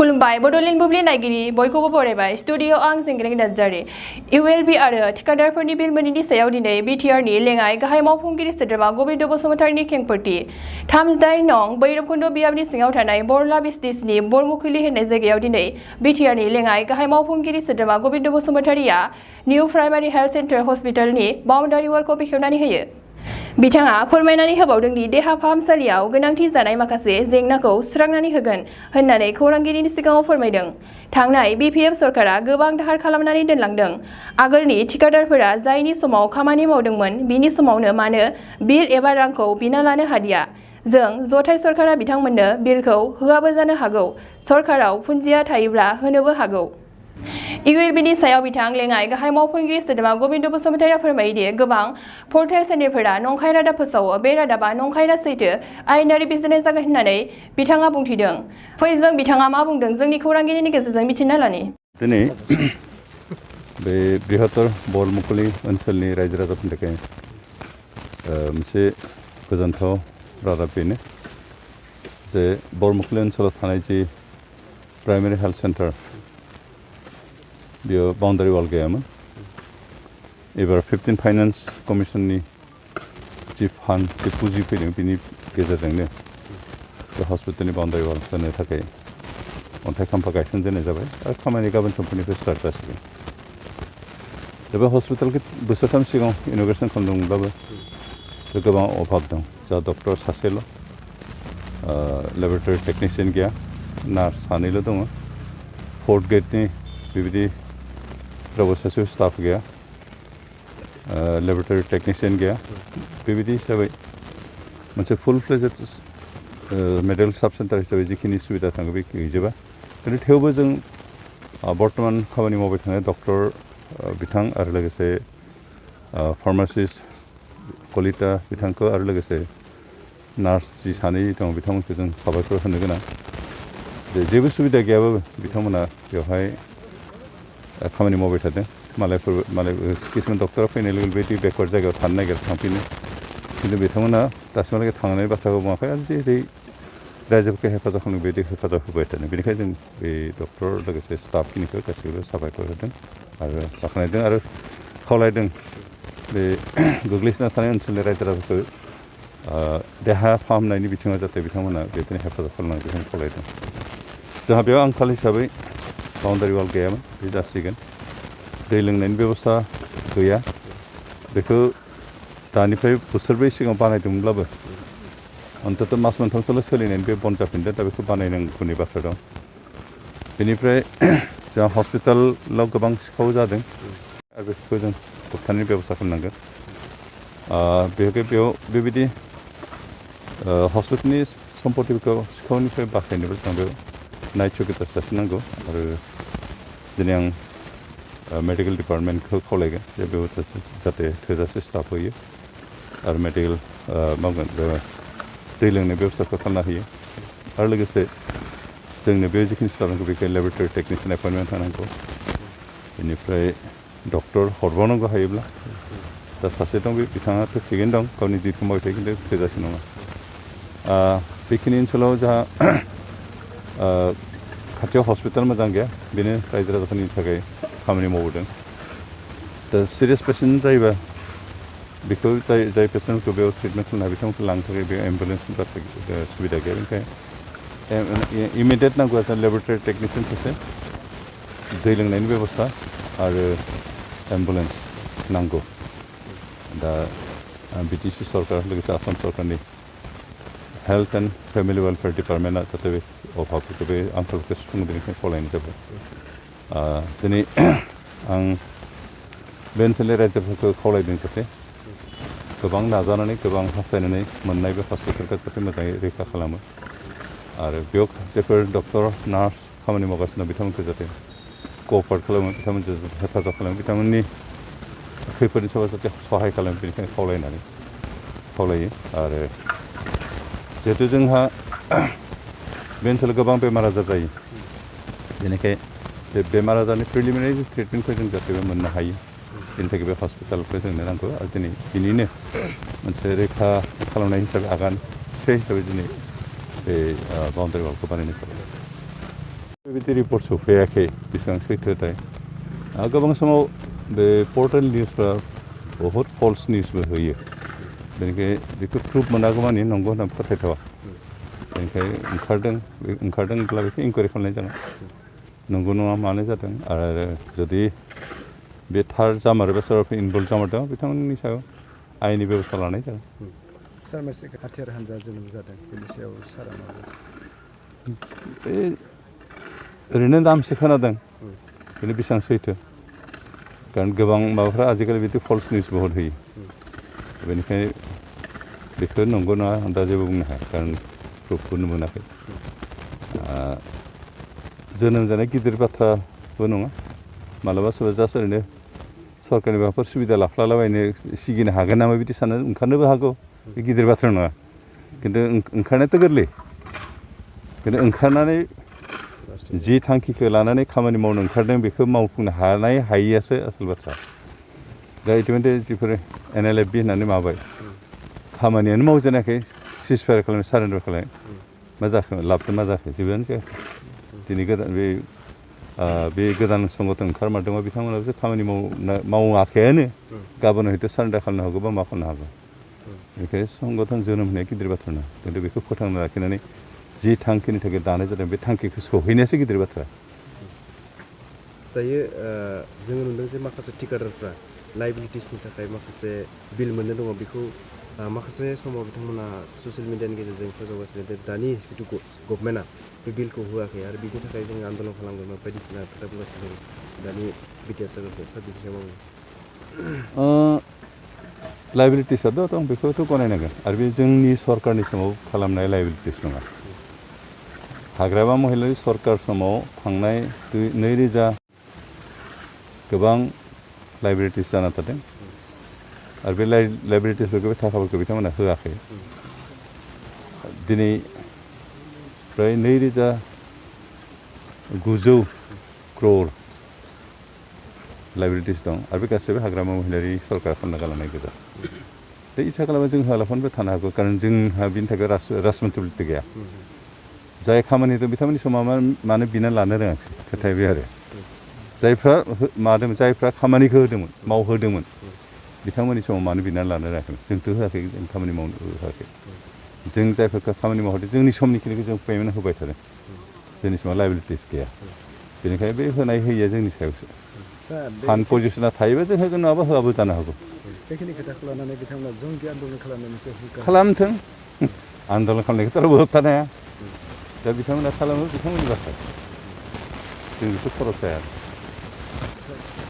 खुलुमबाय बड'लेण्ड बुब्लि नायगिरि बयखौबो बरायबाय स्टुडिअ आं जेंग्रें नार्जारि इउएलबि आरो थिकादारफोरनि बिल मोनैनि सायाव दिनै बिटिआरनि लेङाइ गाहाय मावफुंगिरि सोद्रोमा गबिन्द बसुमतारिनि खेंफोरथि 38 नं भैरबकुन्द बियाबनि सिङाव थानाय बरला बिसटिसनि बरमुखुलि होननाय जायगायाव दिनै बिटिआरनि लेङाइ गाहाय मावफुंगिरि सोद्रोमा गबिन्द बसुमतारिया निउ प्राइमारि हेल्थ सेन्टार हस्पिटालनि बाउन्डारि वालखौ बेखेवनानै होयो। बिथाङा फोरमायनानै होबावदों दि देहा फाहामसालियाव गोनांथि जानाय माखासे जेंनाखौ सुस्रांनानै होगोन होननानै खौरांगिरिनि सिगाङाव फोरमायदों। थांनाय बिपिएफ सरकारा गोबां दाहार खालामनानै दोनलांदों। आगोलनि थिकादारफोरा जायनि समाव खामानि मावदोंमोन बिनि समावनो मानो बिल एबा रांखौ बिना लानो हादिया। जों जथाय सरकारा बिथांमोननो बिलखौ होआबो जानो हागौ। सरकाराव फुन्जिया थायोब्ला होनोबो हागौ। इउएलबिनि सायाव बिथां लेङाइ गाहाय मावफुंगिरि सोद्रोमा गबिन्द बसुमतारिया फोरमायोदि गोबां पर्टेल चेनेलफोरा नंखाय रादाब फोसावो। बे रादाबा नंखाय ना सैथो आयेनारि बिजिरनाय जागोन होननानै बिथाङा बुंथिदों। फै जों बिथाङा मा बुंदों जोंनि खौरांगिरिनि गेजेरजों मिथिना लानि। दिनै बे बृहत्तर बरमुखुलि ओनसोलनि रायजो राजाफोरनि थाखाय मोनसे गोजोनथाव रादाब बेनो जे बरमुखुलि ओनसोलाव थानाय जि प्राइमारि हेल्थ सेन्टार बेयाव बाउन्डारि वाल गैयामोन। एबार 15 फाइनान्स कमिसननि जि फान्ड जि पुँजि फैदों बिनि गेजेरजोंनो बे हस्पिटालनि बाउन्डारि वाल होनो थाखाय अन्थाइ खाम्फा गायसनजेननाय जाबाय आरो खामानि गाबोन समफोरनिफ्राय स्टार्ट जासिगोन। दा बे हस्पिटालखौ बोसोरथाम सिगाङाव इन'ग्रेसन खालामदोंमोनब्लाबो गोबां अभाब दं। जा डक्टर सासेल' लेबरेटरि टेकनिशियान गैया, नार्स सानैल' दङ, फोर्थ गेटनि बेबायदि रावबो सासे स्टाफ गैया, लेबरेटरि टेकनिशियान गैया। बेबायदि हिसाबै मोनसे फुल फ्लेजेड मेडिकेल साब सेन्टार हिसाबै जिखिनि सुबिदा थाङो बे गैजोबा। खिन्थु थेवबो जों बर्तमान खामानि मावबाय थानाय डक्टर बिथां आरो लोगोसे फार्मासिस्ट कलिता बिथांखौ आरो लोगोसे नार्स जि सानै दं बिथांमोनखौ जों साबायखर होनो गोनां। जेबो सुबिदा गैयाबाबो बिथांमोना बेवहाय खामानि मावबाय थादों। मालाय किसुमान डक्टरा फैनाय लोगो बेबायदि बेकवार्ड जायगायाव थानो नागिरो थांफिनो, खिन्थु बिथांमोना दासिमहालागै थांनाय बाथ्राखौ बुङाखै आरो जेरै रायजोफोरखौ हेफाजाब खालामदों बेबायदि हेफाजाब होबाय थादों। बेनिखायनो जों बे डक्टर लोगोसे स्टाफखिनिखौ गासैबो साबायखर होदों आरो बाख्नायदों आरो खावलायदों बे गोग्लैसोना थानाय ओनसोलनि रायजो राजाफोरखौ देहा फाहामनायनि बिथिङाव जाहाथे बिथांमोना बेबायदिनो हेफाजाब खालामनांगौ जों खावलायदों। जोंहा बेयाव आंखाल हिसाबै बाउन्डारि वाल गैयामोन, बे जासिगोन। दै लोंनायनि बेबस्था गैया, बेखौ दानिफ्राय बोसोरब्रै सिगाङाव बानायदोंमोनब्लाबो अन्तत मास मोनथामसोल' सोलिनायनि बे बन्द जाफिनदों। दा बेखौ बानायनांगौनि बाथ्रा दं। बेनिफ्राय जोंहा हस्पिटालाव गोबां सिखाव जादों आरो बेफोरखौ जों होबथानायनि बेबस्था खालामनांगोन। बेयाव बेबायदि हस्पिटालनि सम्पतिफोरखौ सिखावनिफ्राय बासायनोबो जों बेयाव नाइट चौकिदार सासे नांगौ आरो दिनै आं मेडिकेल डिपार्टमेन्टखौ खावलायगोन जे बेयाव जाहाथे थोजासे स्टाफ होयो आरो मेडिकेल मावगोन दै लोंनाय बेबस्थाखौ खालामना होयो आरो लोगोसे जोंनो बे जिखिनि स्टाफ नांगौ बेखौ लेबरेटरि टेकनिशियान एपइन्टमेन्ट होनांगौ। बेनिफ्राय डक्टर हरबावनांगौ हायोब्ला दा सासे दं बे बिथाङाथ' थिगैनो दं, गावनि डिउटिखौ मावबाय थायो, खिन्थु थोजासे नङा। बेखिनि ओनसोलाव जोंहा खाथियाव हस्पिटाल मोजां गैया, बेनो रायजो राजाफोरनि थाखाय खामानि मावबोदों। दा सिरियास पेसेन्ट जायोबा बेखौ जाय पेसेन्टफोरखौ बेयाव ट्रिटमेन्ट खालामनो हायो बिथांमोनखौ लांनो थाखाय बे एम्बुलेन्सनि बाथ्रा सुबिदा गैया। बेनिखायनो इमिडियेट नांगौ आरो लेबरेटरि टेकनिशियान सासे, दै लोंनायनि बेबस्था आरो एम्बुलेन्स नांगौ। दा बिटिसि सरकार लोगोसे आसाम सरकारनि हेल्थ एन्ड फेमिलि वेलफेयार डिपार्टमेन्टआ जाहाथे बे अभाबफोरखौ बे आंखालफोरखौ सुफुंनो बेनिखायनो खावलायनाय जाबाय। दिनै आं बे ओनसोलनि रायजोफोरखौ खावलायदों जाहाथे गोबां नाजानानै गोबां हास्थायनानै मोननाय बे हस्पिटालखौ जाहाथे मोजाङै रैखा खालामो आरो बेयाव जायफोर डक्टर नार्स खामानि मावगासिनो दं बिथांमोनखौ जाहाथे क'अपारेट खालामो, बिथांमोनजों हेफाजाब खालामो, बिथांमोननि खैफोदनि समाव जाहाथे सहाय खालामो बेनिखायनो खावलायो। आरो जिहेतु जोंहा बे ओनसोलाव गोबां बेमार आजार जायो, बेनिखाय बे बेमार आजारनि प्रिलिमिनारि ट्रिटमेन्टखौ जों गासैबो मोननो हायो। बेनि थाखाय बे हस्पिटालखौ जोंनो नांगौ आरो दिनै बिनिनो मोनसे रैखा खालामनाय हिसाबै आगानसे हिसाबै दिनै बे बाउन्डारि वालखौ बानायनाय जाबाय। बेबायदि रिपर्ट सफैयाखै बेसेबां सैथोथाय गोबां समाव बे पर्टेल निउसफ्रा बहुद फल्स निउसबो होयो बेनिखाय बेखौ प्रुफ मोनागौ मानि नंगौ होनना फोथायथावा बेनिखाय ओंखारदोंब्ला बेखौ इनकुवारि खालामनाय जागोन नंगौ नङा मानो जादों आरो जुदि बे थार जामारोबा सोरबाफोर इनभल्भ जामारदों बिथांमोननि सायाव आयेननि बेबस्था लानाय जागोन सार मोनसे हाथियार हान्जा जोनोम जादों बेनि सायाव सारा मा बे ओरैनो नामसो खोनादों बेनो बेसेबां सैथो कारण गोबां माबाफ्रा आजिखालि बिदि फल्स निउस बहुद होयो बेनिखायनो बेखौ नंगौ नङा आं दा जेबो बुंनो हाया कारण प्रुफखौनो मोनाखै जोनोम जानाय गिदिर बाथ्राबो नङा मालाबा सोरबा जास्ट ओरैनो सरकारनि माबाफोर सुबिदा लाफ्लालाबायनो सिगिनो हागोन नामा बिदि साननो ओंखारनोबो हागौ बे गिदिर बाथ्रा नङा खिन्थु ओंखारनायाथ' गोरलै खिन्थु ओंखारनानै जि थांखिखौ लानानै खामानि मावनो ओंखारदों बेखौ मावफुंनो हानाय हायियासो आसल बाथ्रा दा इतिमধ্যे जिफोर NLFB होननानै माबाय खामानियानो मावजेनाखै सिजफायार खालामनाय सारेन्डार खालामनाय मा जाखो लाबदों मा जाखो जेबोआनो जायाखै दिनै बे गोदान संगठन ओंखारमारदोंबा बिथांमोनाबो खामानि मावाखैयानो गाबोन हयथ' सारेन्डार खालामनो हागौ बा मा खालामनो हागौ बेनिखायनो संगठन जोनोम होनाया गिदिर बाथ्रा नङा खिन्थु बेखौ फोथांना लाखिनानै जि थांखिनि थाखाय दानाय जादों बे थांखिखौ सहैनायासो गिदिर बाथ्रा दायो जोङो नुदों जे माखासे थिकादारफ्रा लाइबिलिटिसनि थाखाय माखासे बिल मोननो दङ बेखौ माखासे समाव बिथांमोना ससियेल मिडियानि गेजेरजों फोसावगासिनो दानि जिथु गभर्नमेन्टआ बे बिलखौ होआखै आरो बिनि थाखाय जोङो आन्दलन खालामगोन बायदिसिना खोथा बुंगासिनो दं दानि बिटिआर सोरखारखौ सार बिनि सायाव लाइबिलिटिसआथ' दं बेखौथ' गनायनांगोन आरो बे जोंनि सरकारनि समाव खालामनाय लाइबिलिटिस नङा हाग्रामा महिलारि सरकार समाव थांनाय 2000 गोबां लाइबिलिटिस जाना थादों आरो बे लाइबिलिटिसफोरखौ बे थाखाफोरखौ बिथांमोना होआखै दिनै फ्राय 2900 क्रर लाइबिलिटिस दं आरो बे गासैबो हाग्रामा महिलारि सरकार खालामना गालांनाय गोजा दा इसा खालामबा जों होआलाफानोबो थानो हागौ कारण जोंहा बिनि थाखाय राजमन्थ्रिबो गैया जाय खामानि दं बिथांमोननि समाव मानो बिना लानो रोङाखिसै खोथाया बे आरो जायफ्रा खामानिखौ होदोंमोन मावहोदोंमोन बिथांमोननि समाव मानो बिनानै लानो रोङाखैमोन जोंथ' होआखै जों खामानि मावनो होआखै जों जायफोरखौ खामानि मावहरदों जोंनि समनिखिनिखौ जों पेमेन्ट होबाय थादों जोंनि समाव लाइबिलिटिस गैया बेनिखायनो बे होनाय होयिया जोंनि सायावसो फान्ड पजिसना थायोबा जों होगोन नङाबा होआबो जानो हागौ बेखिनि खोथाखौ लानानै बिथांमोना जंगि आन्दलन खालामनायनि खालामथों आन्दलन खालामनायखौथ' रावबो होबथानो हाया दा बिथांमोना खालामो बिथांमोननि बाथ्रा जों बेखौ खरस जाया